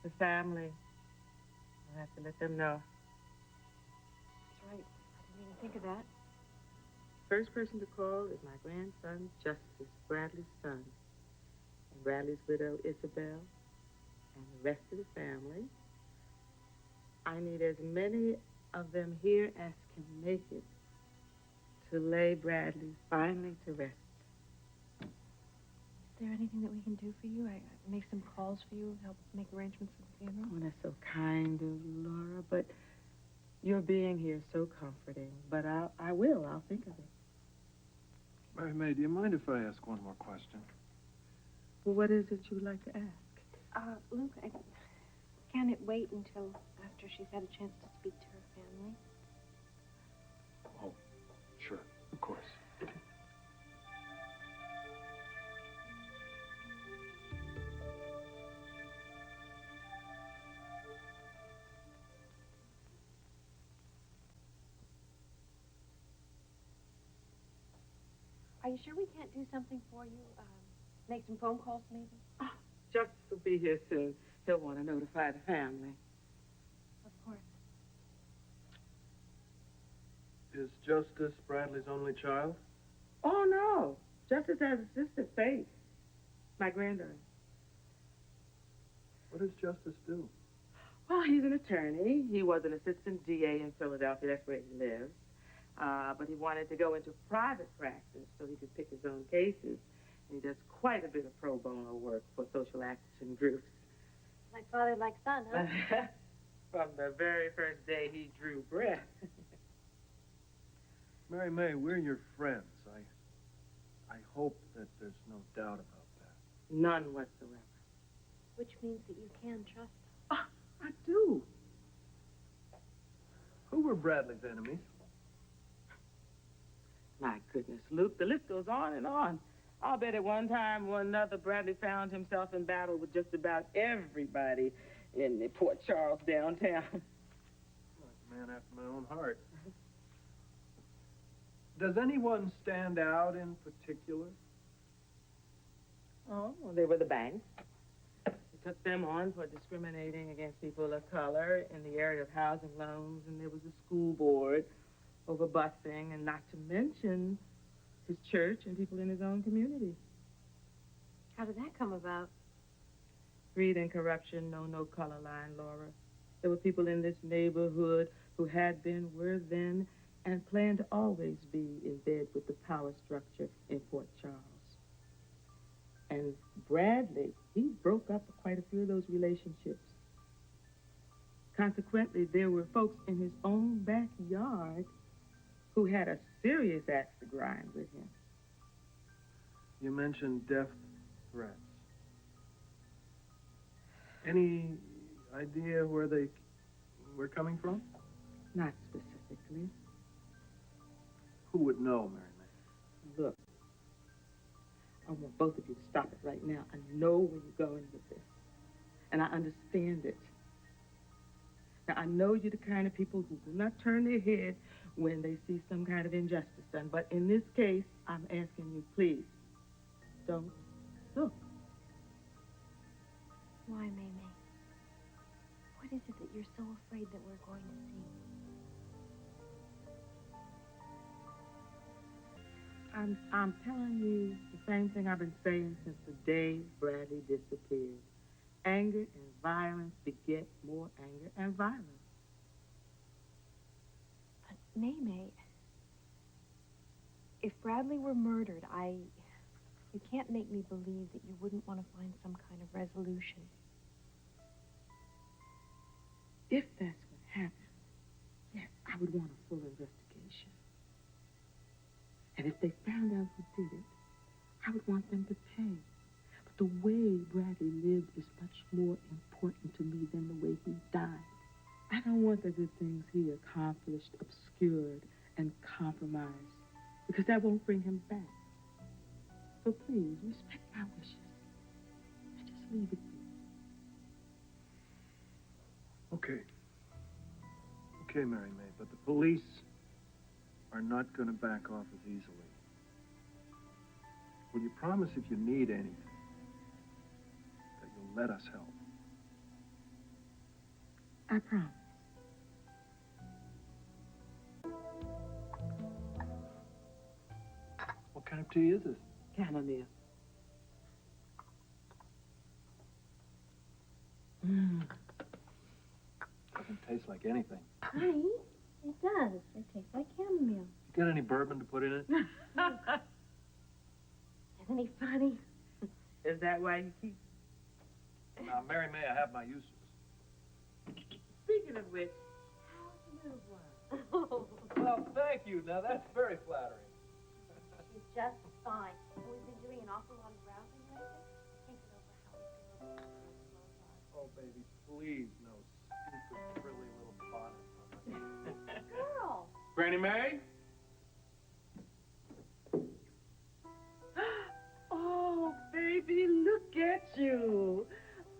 The family. I'll have to let them know. That's right. I didn't even think of that. First person to call is my grandson, Justus, Bradley's son, and Bradley's widow, Isabel, and the rest of the family. I need as many of them here as can make it to lay Bradley finally to rest. Is there anything that we can do for you? I make some calls for you, help make arrangements for the funeral? Oh, that's so kind of Laura, but your being here is so comforting. But I'll think of it. Mary Mae, do you mind if I ask one more question? Well, what is it you'd like to ask? Luke, can it wait until after she's had a chance to speak to her family? Oh, sure, of course. Are you sure we can't do something for you? Make some phone calls, maybe? Oh, Justus will be here soon. He'll want to notify the family. Of course. Is Justus Bradley's only child? Oh, no. Justus has a sister, Faith. My granddaughter. What does Justus do? Well, he's an attorney. He was an assistant DA in Philadelphia. That's where he lives. But he wanted to go into private practice so he could pick his own cases. And he does quite a bit of pro bono work for social action groups. Like father, like son, huh? From the very first day he drew breath. Mary Mae, we're your friends. I hope that there's no doubt about that. None whatsoever. Which means that you can trust us. Oh, I do. Who were Bradley's enemies? My goodness, Luke, the list goes on and on. I'll bet at one time or another Bradley found himself in battle with just about everybody in the Port Charles downtown. A man after my own heart. Does anyone stand out in particular? Oh, well, they were the banks. He took them on for discriminating against people of color in the area of housing loans, and there was the school board over busing, and not to mention his church and people in his own community. How did that come about? Greed and corruption know no color line, Laura. There were people in this neighborhood who had been, were then, and plan to always be in bed with the power structure in Port Charles. And Bradley, he broke up quite a few of those relationships. Consequently, there were folks in his own backyard who had a serious axe to grind with him. You mentioned death threats. Any idea where they were coming from? Not specifically. Who would know, Mary Mae? Look, I want both of you to stop it right now. I know where you're going with this, and I understand it. Now, I know you're the kind of people who will not turn their head when they see some kind of injustice done, but in this case, I'm asking you, please, don't look. Why, May Mae? What is it that you're so afraid that we're going to see? I'm telling you the same thing I've been saying since the day Bradley disappeared. Anger and violence beget more anger and violence. But May Mae, if Bradley were murdered, you can't make me believe that you wouldn't want to find some kind of resolution. If that's what happened, yes, I would want a full investigation. And if they found out who did it, I would want them to pay. But the way Bradley lived is much more important to me than the way he died. I don't want the good things he accomplished obscured and compromised, because that won't bring him back. So please, respect my wishes. And just leave it be. Okay. Okay, Mary Mae, but the police are not going to back off as easily. Will you promise if you need anything that you'll let us help? I promise. What kind of tea is this? Chamomile. Doesn't taste like anything. Honey, it does. It tastes like chamomile. You got any bourbon to put in it? Isn't he funny? Is that why you keep... Now, Mary Mae, I have my uses. Speaking of which, how's the little one? Well, thank you. Now, that's very flattering. She's just fine. And we've been doing an awful lot of browsing lately, thinking over how we can look at Oh, baby, please, no stupid, frilly little bonnet. Girl! Granny Mae? Oh, baby, look at you.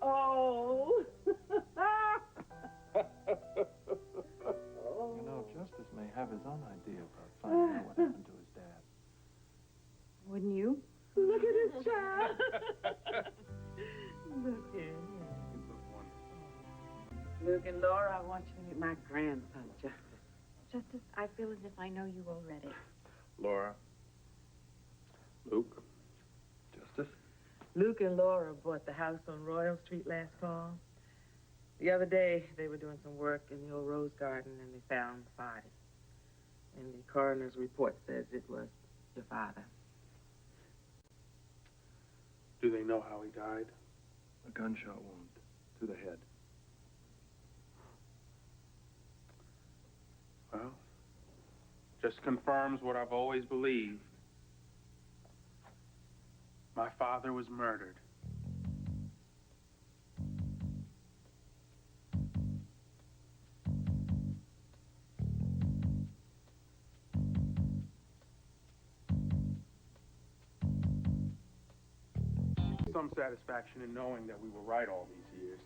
Oh. You know, Justus may have his own idea about finding out what happened to his dad. Wouldn't you? Look at his child. Look at him. You look wonderful. Luke and Laura, I want you to meet my grandson, Justus. Justus, I feel as if I know you already. Laura. Luke. Justus. Luke and Laura bought the house on Royal Street last fall. The other day, they were doing some work in the old rose garden, and they found the body. And the coroner's report says it was your father. Do they know how he died? A gunshot wound to the head. Well, just confirms what I've always believed. My father was murdered. Some satisfaction in knowing that we were right all these years.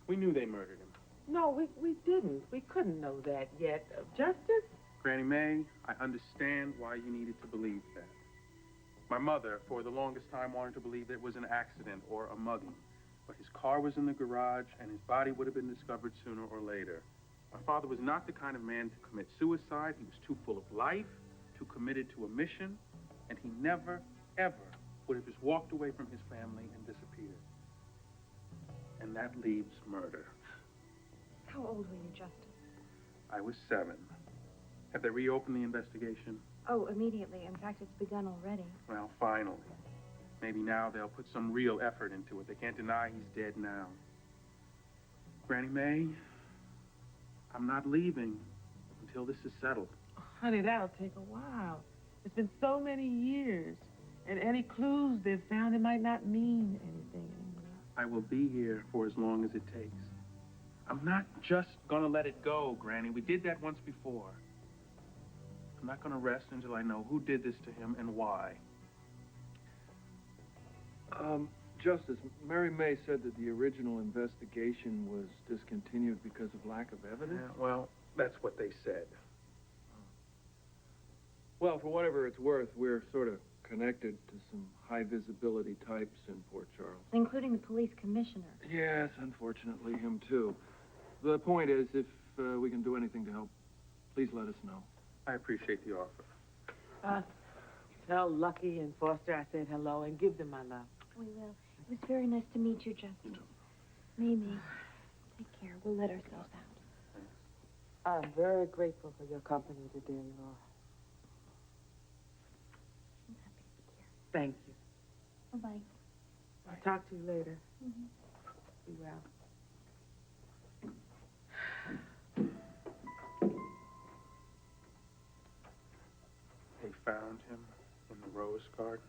We knew they murdered him. No, we didn't. We couldn't know that yet. Justus? Granny Mae, I understand why you needed to believe that. My mother, for the longest time, wanted to believe that it was an accident or a mugging. But his car was in the garage, and his body would have been discovered sooner or later. My father was not the kind of man to commit suicide. He was too full of life, too committed to a mission, and he never, ever would have just walked away from his family and disappeared. And that leaves murder. How old were you, Justus? I was 7. Have they reopened the investigation? Oh, immediately. In fact, it's begun already. Well, finally. Maybe now they'll put some real effort into it. They can't deny he's dead now. Granny Mae, I'm not leaving until this is settled. Oh, honey, that'll take a while. It's been so many years. And any clues they've found, it might not mean anything anymore. I will be here for as long as it takes. I'm not just gonna let it go, Granny. We did that once before. I'm not gonna rest until I know who did this to him and why. Justus, Mary Mae said that the original investigation was discontinued because of lack of evidence? Yeah, well, that's what they said. Well, for whatever it's worth, we're sort of connected to some high-visibility types in Port Charles. Including the police commissioner. Yes, unfortunately, him too. The point is, if we can do anything to help, please let us know. I appreciate the offer. Tell Lucky and Foster I said hello and give them my love. We will. It was very nice to meet you, Justus. Mimi, take care. We'll let ourselves out. I'm very grateful for your company today, Laura. I'm happy to be here. Thank you. Bye-bye. I'll talk to you later. Mm-hmm. Be well. They found him in the rose garden.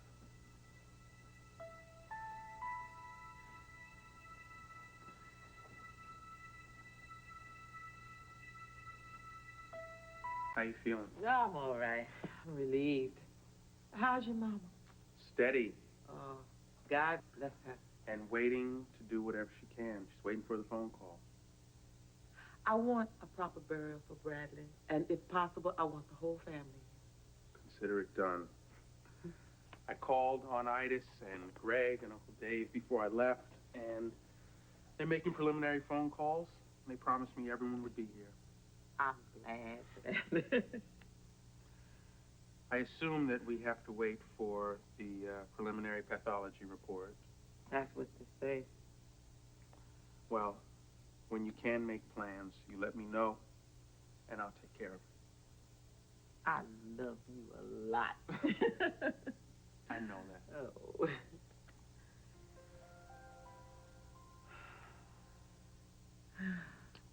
How you feeling? No, I'm all right. I'm relieved. How's your mama? Steady Oh, God bless her. and waiting to do whatever she can. She's waiting for the phone call. I want a proper burial for Bradley. And if possible, I want the whole family. Consider it done. I called on Itis and Greg and Uncle Dave before I left, and they're making preliminary phone calls. They promised me everyone would be here. I'm glad for that. I assume that we have to wait for the preliminary pathology report. That's what they say. Well, when you can make plans, you let me know, and I'll take care of it. I love you a lot. I know that. Oh.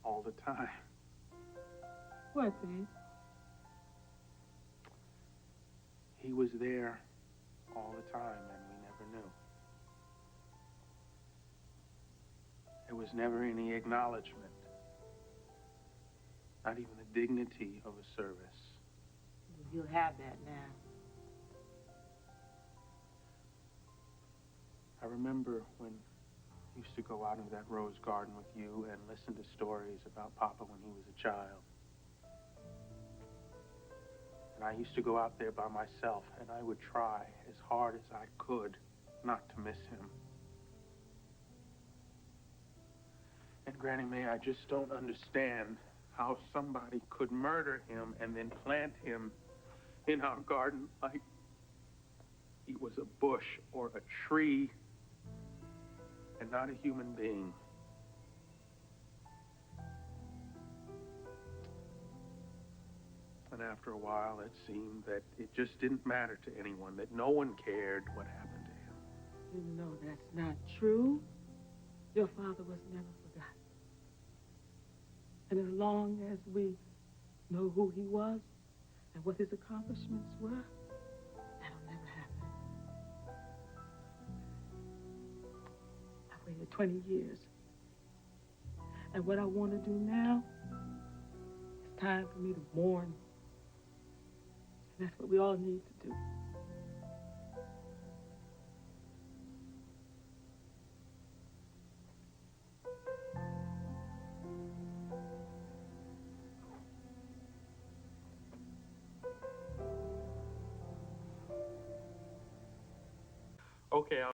All the time. What, babe? He was there all the time, and we never knew. There was never any acknowledgement. Not even the dignity of a service. You'll have that now. I remember when I used to go out into that rose garden with you and listen to stories about Papa when he was a child. And I used to go out there by myself, and I would try as hard as I could not to miss him. And Granny Mae, I just don't understand how somebody could murder him and then plant him in our garden like he was a bush or a tree and not a human being. And after a while, it seemed that it just didn't matter to anyone, that no one cared what happened to him. You know that's not true. Your father was never forgotten. And as long as we know who he was and what his accomplishments were, that'll never happen. I waited 20 years. And what I want to do now, it's time for me to mourn. And that's what we all need to do.